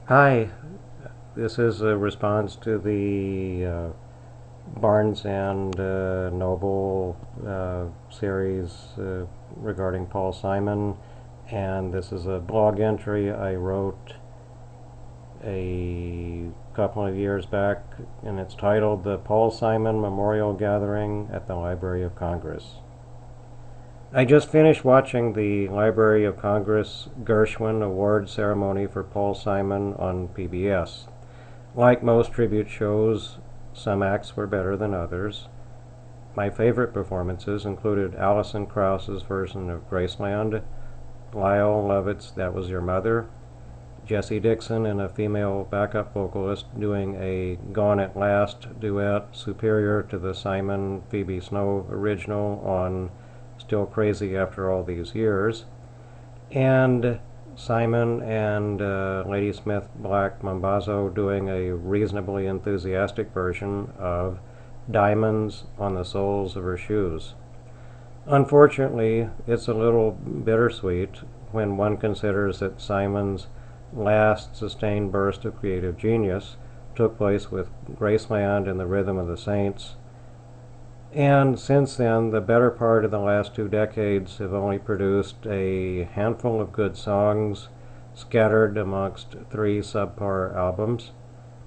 Hi, this is a response to the Barnes and Noble series regarding Paul Simon, and this is a blog entry I wrote a couple of years back, and it's titled "The Paul Simon Memorial Gathering at the Library of Congress." I just finished watching the Library of Congress Gershwin Award ceremony for Paul Simon on PBS. Like most tribute shows, some acts were better than others. My favorite performances included Alison Krauss's version of Graceland, Lyle Lovett's That Was Your Mother, Jessie Dixon and a female backup vocalist doing a Gone at Last duet superior to the Simon Phoebe Snow original on Still Crazy After All These Years, and Simon and Ladysmith Black Mambazo doing a reasonably enthusiastic version of Diamonds on the Soles of Her Shoes. Unfortunately, it's a little bittersweet when one considers that Simon's last sustained burst of creative genius took place with Graceland and the Rhythm of the Saints, and since then, the better part of the last 2 decades have only produced a handful of good songs scattered amongst 3 subpar albums,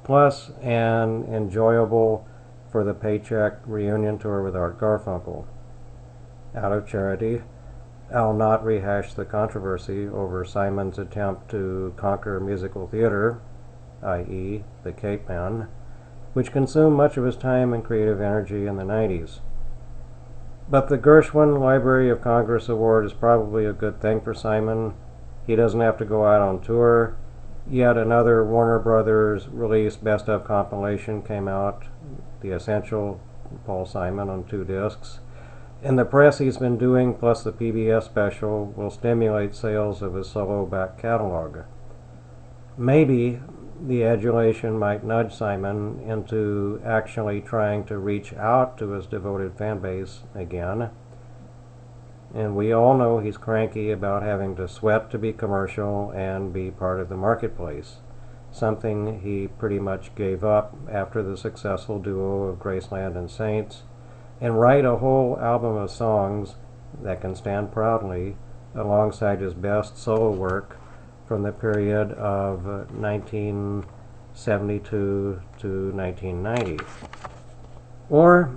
plus an enjoyable for the paycheck reunion tour with Art Garfunkel. Out of charity, I'll not rehash the controversy over Simon's attempt to conquer musical theater, i.e., the Cape Man, which consumed much of his time and creative energy in the 90s. But the Gershwin Library of Congress Award is probably a good thing for Simon. He doesn't have to go out on tour. Yet another Warner Brothers released Best Of compilation came out, The Essential Paul Simon on 2 discs. And the press he's been doing, plus the PBS special, will stimulate sales of his solo back catalog. Maybe the adulation might nudge Simon into actually trying to reach out to his devoted fan base again. And we all know he's cranky about having to sweat to be commercial and be part of the marketplace, something he pretty much gave up after the successful duo of Graceland and Saints, and write a whole album of songs that can stand proudly alongside his best solo work from the period of 1972 to 1990. Or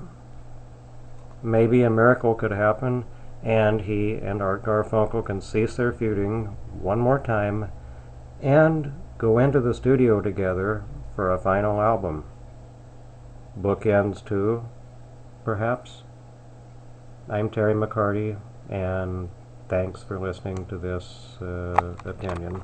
maybe a miracle could happen and he and Art Garfunkel can cease their feuding one more time and go into the studio together for a final album. Bookends too, perhaps. I'm Terry McCarty, and thanks for listening to this opinion.